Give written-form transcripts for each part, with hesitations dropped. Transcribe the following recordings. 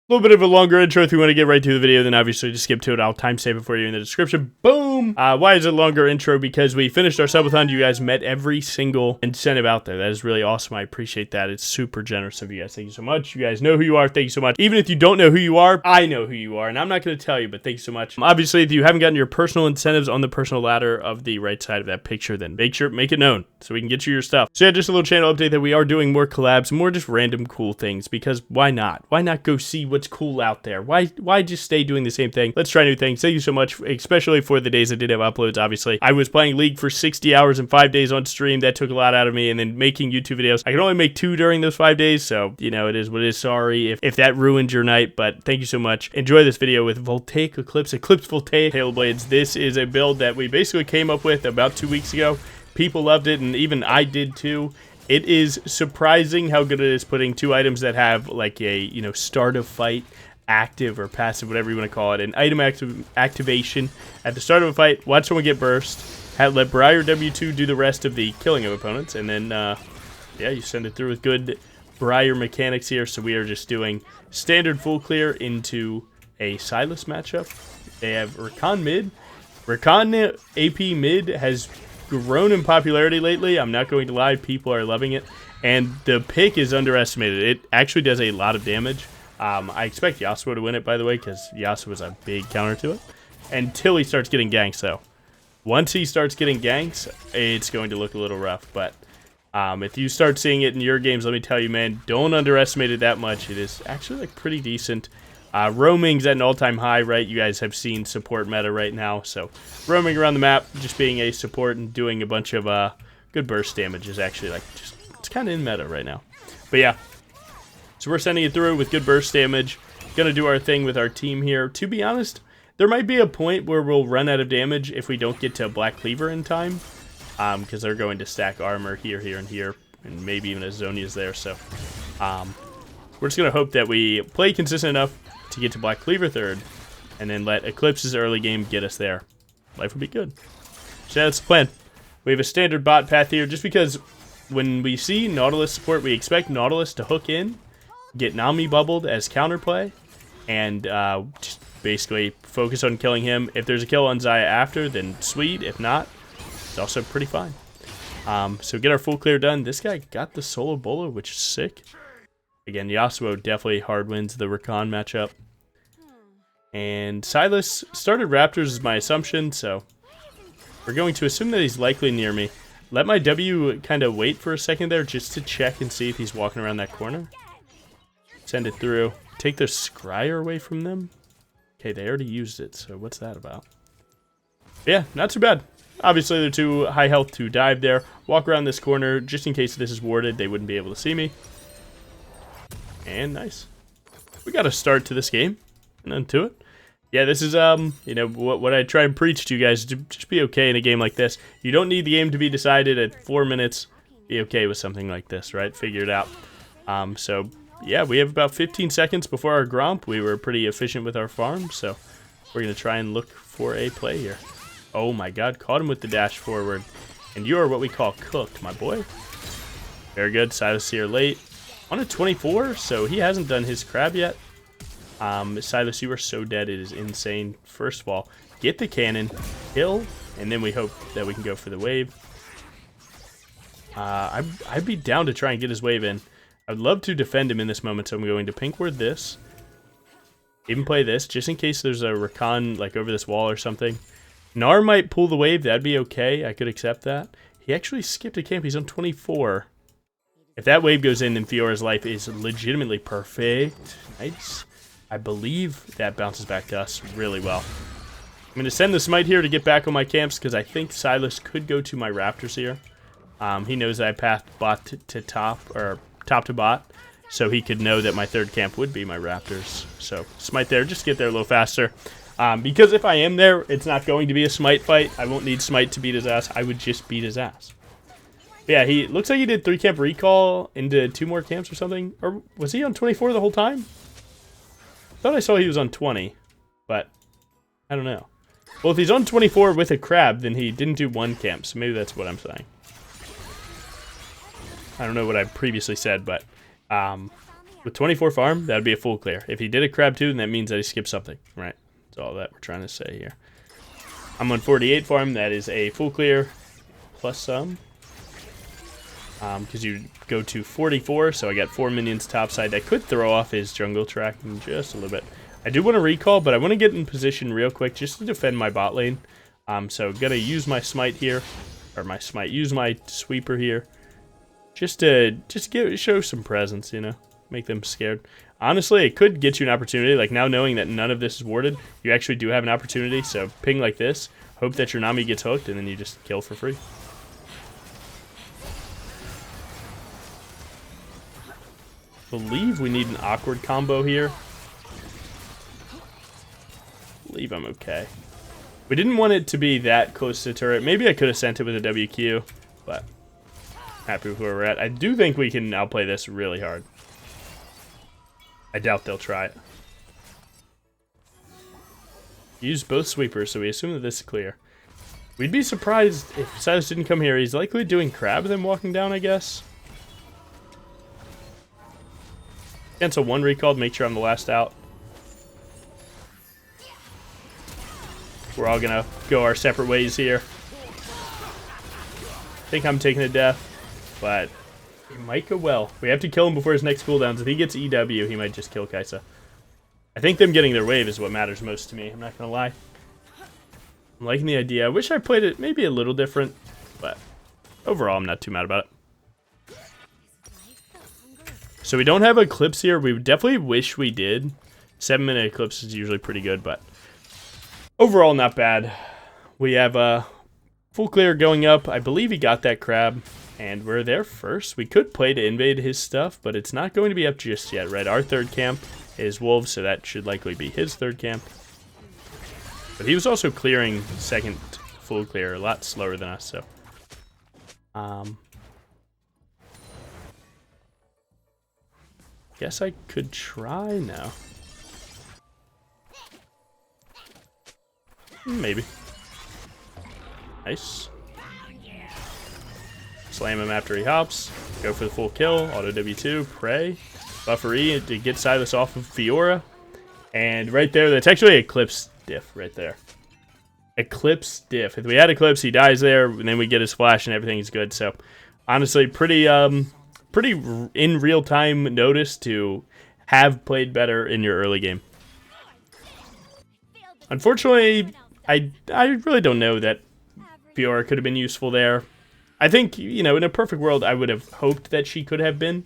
A little bit of a longer intro if you want to get right to the video, then obviously just skip to it. I'll timestamp it for you in the description. Boom! Why is it a longer intro? Because we finished our subathon. You guys met every single incentive out there. That is really awesome. I appreciate that. It's super generous of you guys. Thank you so much. You guys know who you are. Thank you so much. Even if you don't know who you are, I know who you are, and I'm not going to tell you, but thank you so much. Obviously, if you haven't gotten your personal incentives on the personal ladder of the right side of that picture, then make it known so we can get you your stuff. So yeah, just a little channel update that we are doing more collabs, more just random cool things, because why not? Why not go see what's cool out there? Why just stay doing the same thing? Let's try new things. Thank you so much, especially for the days I did have uploads. Obviously, I was playing League for 60 hours and 5 days on stream. That took a lot out of me, and then making YouTube videos. I can only make 2 during those 5 days, so, you know, it is what it is. Sorry if that ruined your night, but thank you so much. Enjoy this video with Voltaic Eclipse Voltaic Hail Blades. This is a build that we basically came up with about 2 weeks ago. People loved it, and even I did too. It is surprising how good it is putting 2 items that have like a, you know, start of fight, active or passive, whatever you want to call it, an item activation at the start of a fight. Watch someone get burst. Let Briar W2 do the rest of the killing of opponents, and then yeah, you send it through with good Briar mechanics here. So we are just doing standard full clear into a Silas matchup. They have Recon mid. Recon AP mid has grown in popularity lately. I'm not going to lie, people are loving it, and the pick is underestimated. It actually does a lot of damage. I expect Yasuo to win it, by the way, because Yasuo is a big counter to it, until he starts getting ganks, though. Once he starts getting ganks, it's going to look a little rough, but if you start seeing it in your games, let me tell you, man, don't underestimate it that much. It is actually like pretty decent. Roaming's at an all-time high, right? You guys have seen support meta right now, so roaming around the map, just being a support and doing a bunch of good burst damage is actually like just, it's kind of in meta right now. But yeah, so we're sending it through with good burst damage. Gonna do our thing with our team here. To be honest, there might be a point where we'll run out of damage if we don't get to Black Cleaver in time, because they're going to stack armor here, here, and here, and maybe even as Zonia's there. So we're just gonna hope that we play consistent enough to get to Black Cleaver third, and then let Eclipse's early game get us there. Life would be good. So that's the plan. We have a standard bot path here, just because when we see Nautilus support, we expect Nautilus to hook in, get Nami bubbled as counterplay, and just basically focus on killing him. If there's a kill on Xayah after, then sweet. If not, it's also pretty fine. So get our full clear done. This guy got the solo bolo, which is sick. Again, Yasuo definitely hard wins the Recon matchup. And Silas started Raptors is my assumption, so we're going to assume that he's likely near me. Let my W kind of wait for a second there just to check and see if he's walking around that corner. Send it through. Take their Scryer away from them. Okay, they already used it, so what's that about? Yeah, not too bad. Obviously, they're too high health to dive there. Walk around this corner just in case this is warded. They wouldn't be able to see me. And nice. We got a start to this game. And onto it. Yeah, this is, you know, what I try and preach to you guys. To just be okay in a game like this. You don't need the game to be decided at 4 minutes. Be okay with something like this, right? Figure it out. So, yeah, we have about 15 seconds before our Gromp. We were pretty efficient with our farm, so we're going to try and look for a play here. Oh my god, caught him with the dash forward. And you are what we call cooked, my boy. Very good. Silas here late. On a 24, so he hasn't done his crab yet. Silas, you are so dead, it is insane. First of all, get the cannon, kill, and then we hope that we can go for the wave. I'd be down to try and get his wave in. I'd love to defend him in this moment, so I'm going to pink ward this. Even play this, just in case there's a Recon like over this wall or something. Gnar might pull the wave, that'd be okay, I could accept that. He actually skipped a camp, he's on 24. If that wave goes in, then Fiora's life is legitimately perfect. Nice. I believe that bounces back to us really well. I'm going to send the smite here to get back on my camps, because I think Silas could go to my Raptors here. He knows that I pathed bot to top, or top to bot, so he could know that my third camp would be my Raptors. So smite there, just get there a little faster. Because if I am there, it's not going to be a smite fight. I won't need smite to beat his ass. I would just beat his ass. Yeah, he looks like he did 3 camp recall into 2 more camps or something. Or was he on 24 the whole time? I thought I saw he was on 20, but I don't know. Well, if he's on 24 with a crab, then he didn't do 1 camp, so maybe that's what I'm saying. I don't know what I previously said, but With 24 farm, that would be a full clear. If he did a crab too, then that means that he skipped something, right? That's all that we're trying to say here. I'm on 48 farm. That is a full clear plus some. Because you go to 44, so I got 4 minions topside. That could throw off his jungle tracking just a little bit. I do want to recall, but I want to get in position real quick just to defend my bot lane. So gonna use my smite here, or use my sweeper here, just to show some presence, you know, make them scared. Honestly, it could get you an opportunity. Like now, knowing that none of this is warded, you actually do have an opportunity. So ping like this, hope that your Nami gets hooked, and then you just kill for free. Believe we need an awkward combo here. Believe I'm okay. We didn't want it to be that close to the turret. Maybe I could have sent it with a WQ, but happy with where we're at. I do think we can outplay this really hard. I doubt they'll try it. Use both sweepers, so we assume that this is clear. We'd be surprised if Silas didn't come here. He's likely doing crab then walking down, I guess. Cancel one recall to make sure I'm the last out. We're all gonna go our separate ways here. I think I'm taking a death, but he might go well. We have to kill him before his next cooldowns. If he gets EW, he might just kill Kaisa. I think them getting their wave is what matters most to me. I'm not gonna lie. I'm liking the idea. I wish I played it maybe a little different, but overall I'm not too mad about it. So we don't have Eclipse here. We definitely wish we did. 7-minute Eclipse is usually pretty good, but overall not bad. We have a full clear going up. I believe he got that crab, and we're there first. We could play to invade his stuff, but it's not going to be up just yet, right? Our third camp is Wolves, so that should likely be his third camp. But he was also clearing second full clear a lot slower than us, so guess I could try now. Maybe. Nice. Slam him after he hops. Go for the full kill. Auto W2. Pray. Buffer E to get Silas off of Fiora. And right there, that's actually Eclipse diff right there. Eclipse diff. If we had Eclipse, he dies there, and then we get his flash and everything's good. So, honestly, pretty in real time notice to have played better in your early game. Unfortunately, I really don't know that Fiora could have been useful there. I think, you know, in a perfect world, I would have hoped that she could have been,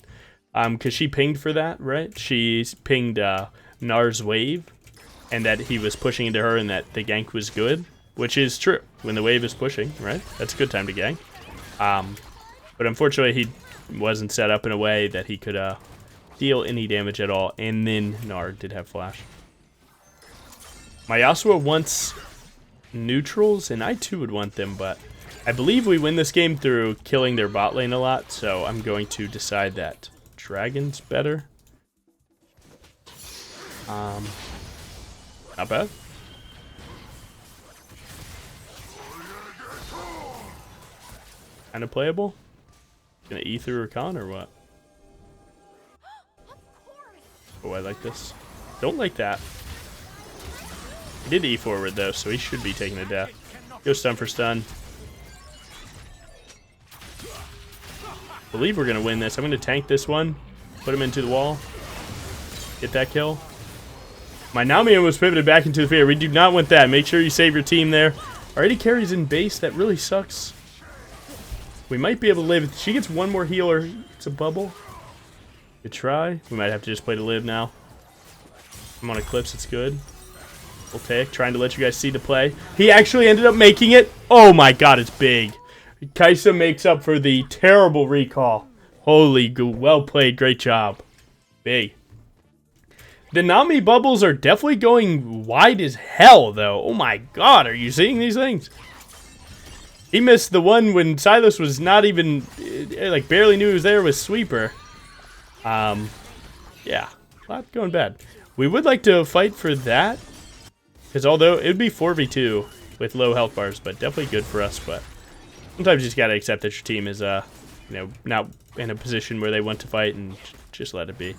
because she pinged for that, right? She pinged Nar's wave, and that he was pushing into her, and that the gank was good, which is true. When the wave is pushing, right? That's a good time to gank. But unfortunately, he wasn't set up in a way that he could deal any damage at all, and then Nar did have flash. My Yasuo wants neutrals, and I too would want them, but I believe we win this game through killing their bot lane a lot, so I'm going to decide that Dragon's better. Not bad. Kind of playable. Gonna E through Rakan or what? Oh, I like this. Don't like that. He did E forward though, so he should be taking a death. Go stun for stun. Believe we're gonna win this. I'm gonna tank this one. Put him into the wall. Get that kill. My Nami was pivoted back into the field. We do not want that. Make sure you save your team there. Already carries in base. That really sucks. We might be able to live. If she gets one more healer, it's a bubble. Good try. We might have to just play to live now. I'm on Eclipse. It's good. We'll take. Trying to let you guys see the play. He actually ended up making it. Oh my god, it's big. Kaisa makes up for the terrible recall. Holy good. Well played. Great job. Big. The Nami bubbles are definitely going wide as hell, though. Oh my god, are you seeing these things? He missed the one when Silas was not even, like, barely knew he was there with Sweeper. Yeah, a lot going bad. We would like to fight for that, because although it would be 4v2 with low health bars, but definitely good for us. But sometimes you just gotta accept that your team is, you know, not in a position where they want to fight and just let it be.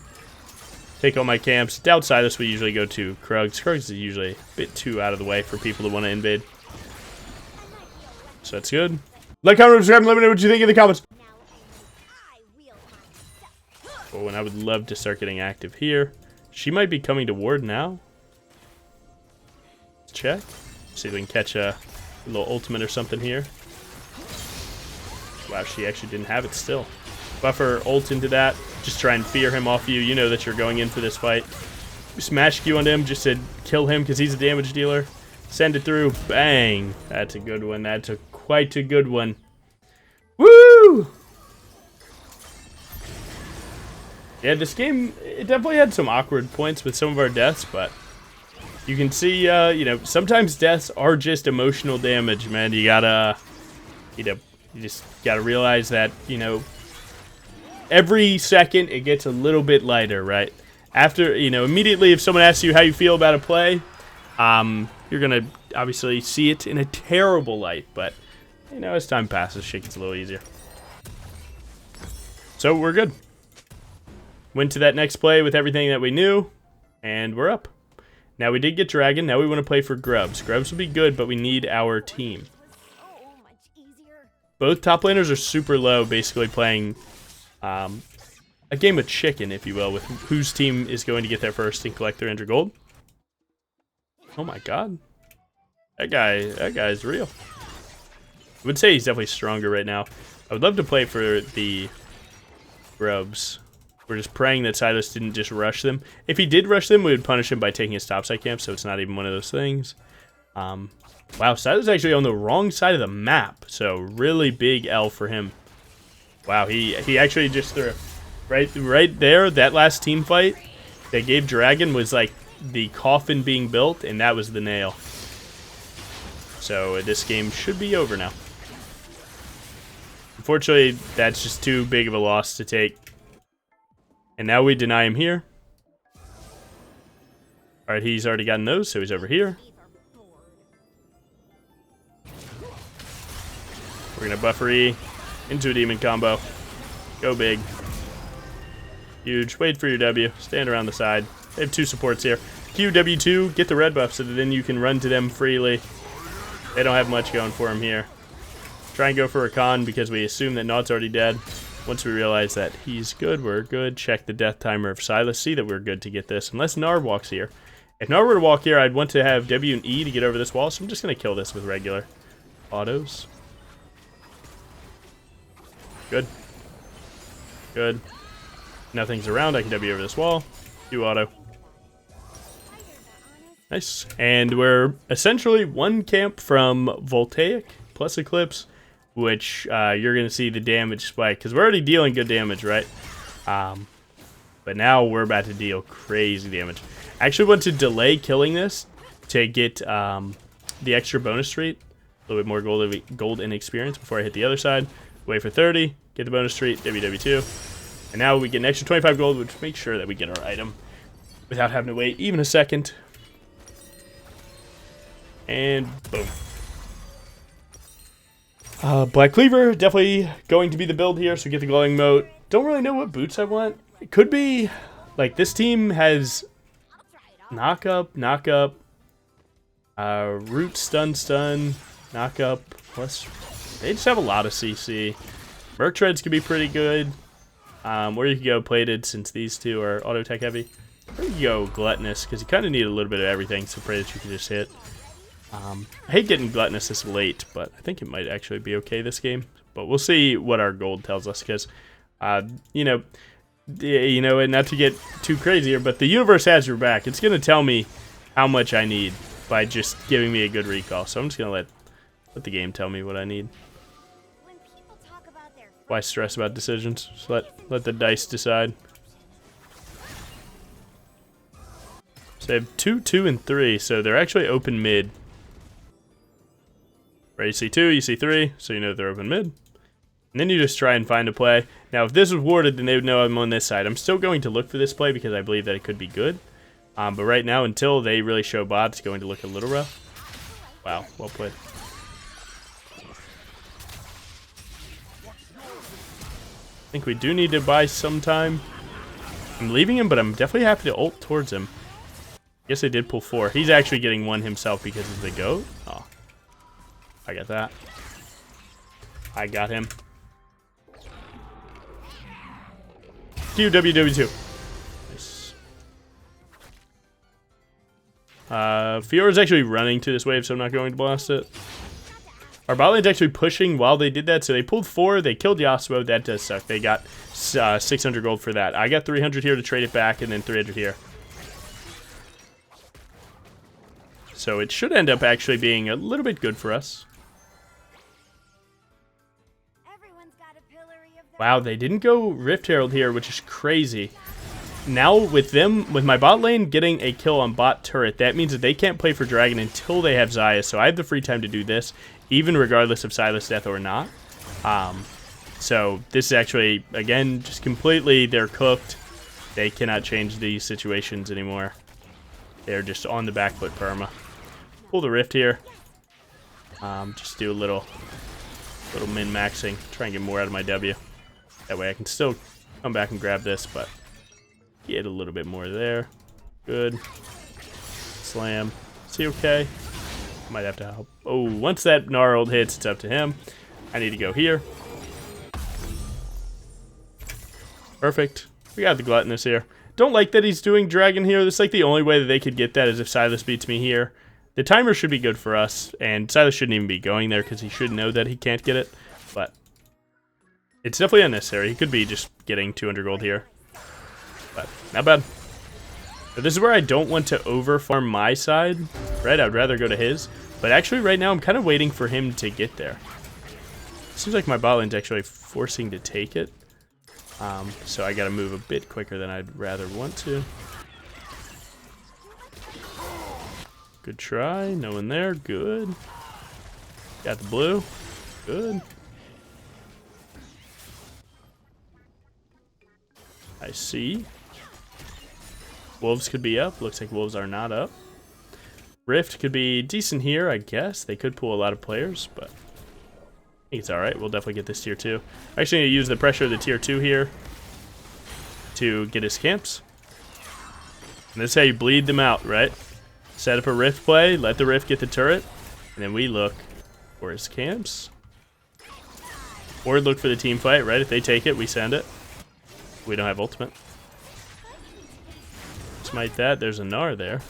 take all my camps. Down Silas we usually go to Krugs. Krugs is usually a bit too out of the way for people to want to invade. So that's good. Like, comment, subscribe, and let me know what you think in the comments. Oh, and I would love to start getting active here. She might be coming to ward now. Let's check. See if we can catch a little ultimate or something here. Wow, she actually didn't have it still. Buffer ult into that. Just try and fear him off you. You know that you're going in for this fight. Smash Q on him just to kill him because he's a damage dealer. Send it through. Bang. That's a good one. That's a quite a good one. Woo! Yeah, this game, it definitely had some awkward points with some of our deaths, but you can see, you know, sometimes deaths are just emotional damage, man. You gotta, you just gotta realize that, you know, every second it gets a little bit lighter, right? After, you know, immediately if someone asks you how you feel about a play, you're gonna obviously see it in a terrible light, but, you know, as time passes, shit gets a little easier. So we're good. Went to that next play with everything that we knew, and we're up. Now we did get Dragon, now we want to play for Grubs. Grubs will be good, but we need our team. Both top laners are super low, basically playing a game of chicken, if you will, with whose team is going to get there first and collect 300 gold. Oh my god. That guy's real. I would say he's definitely stronger right now. I would love to play for the Grubs. We're just praying that Silas didn't just rush them. If he did rush them, we would punish him by taking his topside camp, so it's not even one of those things. Wow, Silas is actually on the wrong side of the map, so really big L for him. Wow, he actually just threw right there. That last team fight that gave Dragon was like the coffin being built, and that was the nail. So this game should be over now. Unfortunately, that's just too big of a loss to take. And now we deny him here. Alright, he's already gotten those, so he's over here. We're going to buffer E into a demon combo. Go big. Huge. Wait for your W. Stand around the side. They have two supports here. Q, W2, get the red buff so that then you can run to them freely. They don't have much going for him here. Try and go for a con because we assume that Naught's already dead. Once we realize that he's good, we're good. Check the death timer of Silas. See that we're good to get this. Unless Nard walks here. If Nard were to walk here, I'd want to have W and E to get over this wall. So I'm just going to kill this with regular autos. Good. Good. Nothing's around. I can W over this wall. Do auto. Nice. And we're essentially one camp from Voltaic plus Eclipse, which you're going to see the damage spike, because we're already dealing good damage, right? But now we're about to deal crazy damage. I actually want to delay killing this to get the extra bonus treat, a little bit more gold and experience before I hit the other side. Wait for 30, get the bonus treat, WW2. And now we get an extra 25 gold, which makes sure that we get our item without having to wait even a second. And boom. Black Cleaver, definitely going to be the build here, so get the glowing moat. Don't really know what boots I want. It could be, like, this team has knock up, root, stun, knock up, plus they just have a lot of CC. Merc Treads could be pretty good. Where you could go plated, since these two are auto tech heavy. Where you go gluttonous, because you kind of need a little bit of everything, so pray that you can just hit. I hate getting gluttonous this late, but I think it might actually be okay this game. But we'll see what our gold tells us, because, you know, and not to get too crazy here, but the universe has your back. It's going to tell me how much I need by just giving me a good recall. So I'm just going to let the game tell me what I need. Why stress about decisions? Just let the dice decide. So they have 2, 2, and 3, so they're actually open mid. Right, you see 2, you see 3, so you know they're open mid. And then you just try and find a play. Now, if this was warded, then they would know I'm on this side. I'm still going to look for this play because I believe that it could be good. But right now, until they really show bot, it's going to look a little rough. Wow, well played. I think we do need to buy some time. I'm leaving him, but I'm definitely happy to ult towards him. Guess I did pull 4. He's actually getting 1 himself because of the goat. Oh, I got that. I got him. QWW2. Nice. Fiora's actually running to this wave, so I'm not going to blast it. Our bot lane's actually pushing while they did that, so they pulled 4, they killed Yasuo. That does suck. They got 600 gold for that. I got 300 here to trade it back, and then 300 here. So it should end up actually being a little bit good for us. Wow, they didn't go Rift Herald here, which is crazy. Now with my bot lane getting a kill on bot turret, that means that they can't play for Dragon until they have Xayah, so I have the free time to do this, even regardless of Silas death or not. So this is actually, again, just completely, they're cooked. They cannot change these situations anymore. They're just on the back foot perma. Pull the Rift here. Just do a little min-maxing, try and get more out of my W. That way I can still come back and grab this, but get a little bit more there. Good. Slam. Is he okay? Might have to help. Oh, once that gnarled hits, it's up to him. I need to go here. Perfect. We got the gluttonous here. Don't like that he's doing dragon here. That's like the only way that they could get that is if Silas beats me here. The timer should be good for us, and Silas shouldn't even be going there because he should know that he can't get it. But it's definitely unnecessary. He could be just getting 200 gold here. But not bad. But this is where I don't want to over-farm my side, right? I'd rather go to his. But actually right now I'm kind of waiting for him to get there. Seems like my bot lane's actually forcing to take it. So I gotta move a bit quicker than I'd rather want to. Good try. No one there. Good. Got the blue. Good. I see. Wolves could be up. Looks like wolves are not up. Rift could be decent here, I guess. They could pull a lot of players, but I think it's alright. We'll definitely get this tier 2. I'm actually going to use the pressure of the tier 2 here to get his camps. And this is how you bleed them out, right? Set up a Rift play, let the Rift get the turret, and then we look for his camps. Or look for the team fight, right? If they take it, we send it. We don't have ultimate. Smite that. There's a Gnar there.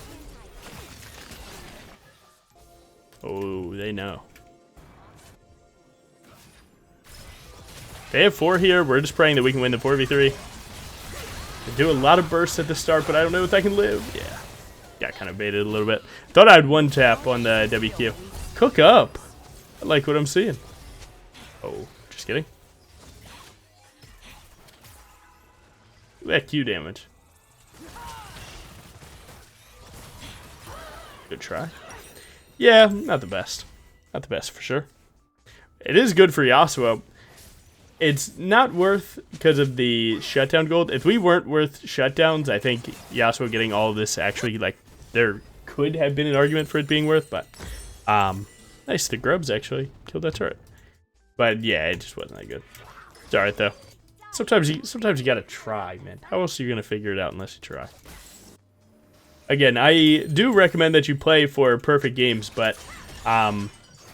Oh, they know. They have 4 here. We're just praying that we can win the 4v3. They do a lot of bursts at the start, but I don't know if I can live. Yeah. Got kind of baited a little bit. Thought I'd one tap on the WQ. Cook up. I like what I'm seeing. Oh, just kidding. Look at that Q damage. Good try. Yeah, not the best. Not the best for sure. It is good for Yasuo. It's not worth because of the shutdown gold. If we weren't worth shutdowns, I think Yasuo getting all of this actually, like, there could have been an argument for it being worth, but nice, the grubs actually killed that turret. But yeah, it just wasn't that good. It's alright though. Sometimes you gotta try, man. How else are you gonna figure it out unless you try? Again, I do recommend that you play for perfect games, but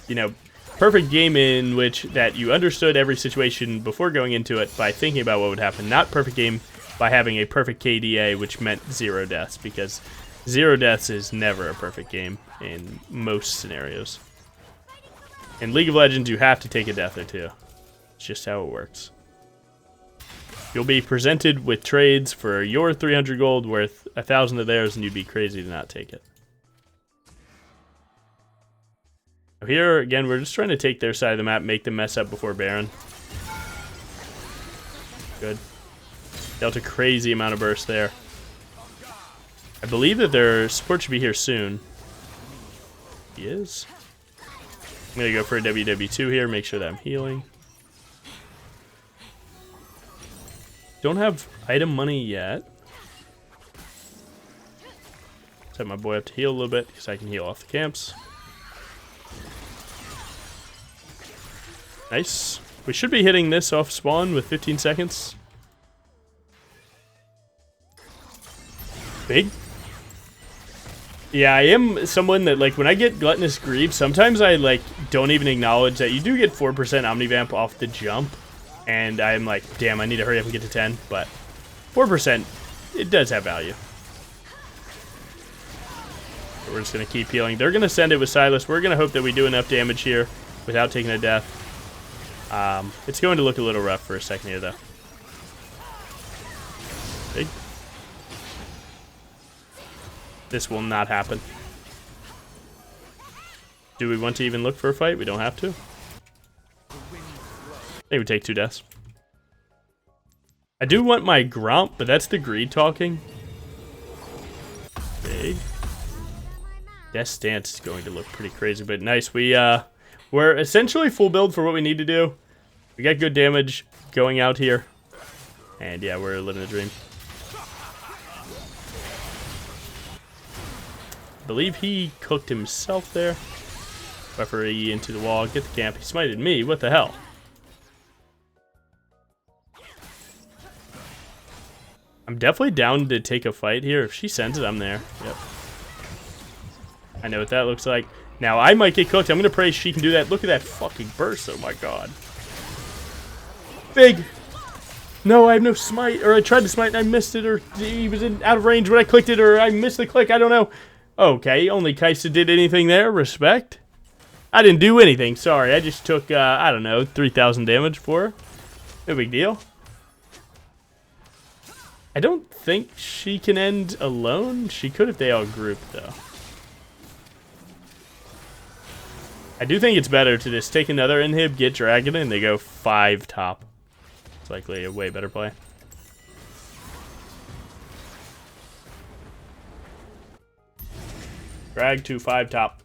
you know, perfect game in which that you understood every situation before going into it by thinking about what would happen. Not perfect game by having a perfect KDA, which meant 0 deaths, because 0 deaths is never a perfect game in most scenarios. In League of Legends, you have to take a death or 2. It's just how it works. You'll be presented with trades for your 300 gold worth 1,000 of theirs, and you'd be crazy to not take it. Here, again, we're just trying to take their side of the map, make them mess up before Baron. Good. Dealt a crazy amount of burst there. I believe that their support should be here soon. He is. I'm going to go for a WW2 here, make sure that I'm healing. Don't have item money yet. Set my boy up to heal a little bit because I can heal off the camps. Nice. We should be hitting this off spawn with 15 seconds. Big. Yeah, I am someone that, like, when I get Gluttonous Greed, sometimes I, like, don't even acknowledge that you do get 4% Omnivamp off the jump. And I'm like, damn, I need to hurry up and get to 10. But 4%, it does have value. So we're just going to keep healing. They're going to send it with Silas. We're going to hope that we do enough damage here without taking a death. It's going to look a little rough for a second here, though. Big. This will not happen. Do we want to even look for a fight? We don't have to. I think we take 2 deaths. I do want my Gromp, but that's the greed talking. Big. Death Stance is going to look pretty crazy, but nice. We're essentially full build for what we need to do. We got good damage going out here. And yeah, we're living the dream. I believe he cooked himself there. Referee into the wall. Get the camp. He smited me. What the hell? I'm definitely down to take a fight here. If she sends it, I'm there. Yep. I know what that looks like. Now, I might get cooked. I'm going to pray she can do that. Look at that fucking burst. Oh, my God. Big. No, I have no smite. Or I tried to smite and I missed it. Or he was out of range when I clicked it. Or I missed the click. I don't know. Okay, only Kaisa did anything there. Respect. I didn't do anything. Sorry, I just took, I don't know, 3,000 damage for her. No big deal. I don't think she can end alone. She could if they all group, though. I do think it's better to just take another inhib, get Dragon, and they go 5 top. It's likely a way better play. Drag to 5 top.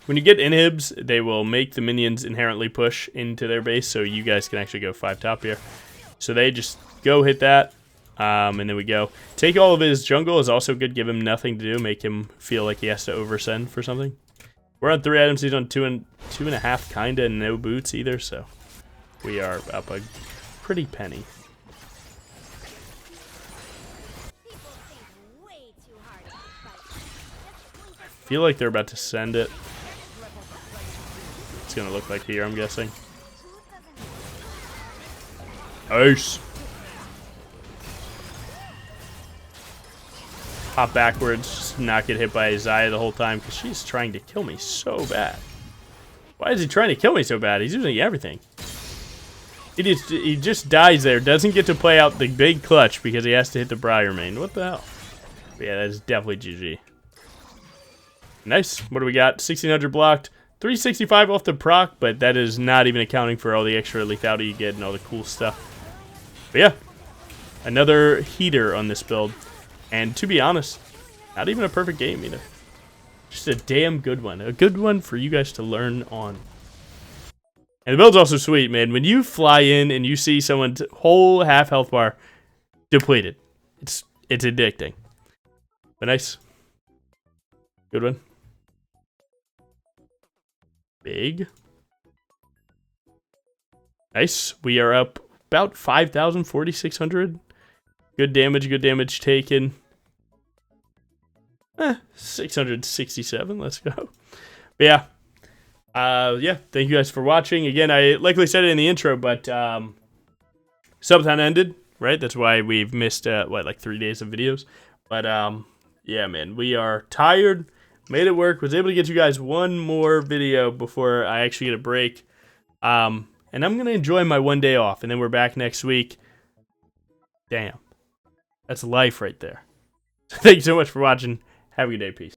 When you get inhibs, they will make the minions inherently push into their base, so you guys can actually go 5 top here. So they just go hit that, and then we go. Take all of his jungle is also good. Give him nothing to do. Make him feel like he has to oversend for something. We're on 3 items. He's on 2.5, kinda, and no boots either, so we are up a pretty penny. I feel like they're about to send it. It's gonna look like here, I'm guessing. Nice. Hop backwards, just not get hit by Isaiah the whole time because she's trying to kill me so bad. Why is he trying to kill me so bad? He's using everything. He just dies there. Doesn't get to play out the big clutch because he has to hit the Briar main. What the hell? But yeah, that is definitely GG. Nice. What do we got? 1600 blocked. 365 off the proc, but that is not even accounting for all the extra lethality you get and all the cool stuff. But yeah, another heater on this build. And to be honest, not even a perfect game either. Just a damn good one. A good one for you guys to learn on. And the build's also sweet, man. When you fly in and you see someone's whole half health bar depleted, it's addicting. But nice. Good one. Big. Nice. We are up about 5,000, 4,600. Good damage taken. 667. Let's go. But yeah. Yeah, thank you guys for watching. Again, I likely said it in the intro, but subathon ended, right? That's why we've missed, like 3 days of videos. But yeah, man, we are tired. Made it work. Was able to get you guys one more video before I actually get a break. And I'm going to enjoy my 1 day off, and then we're back next week. Damn. That's life right there. Thank you so much for watching. Have a good day. Peace.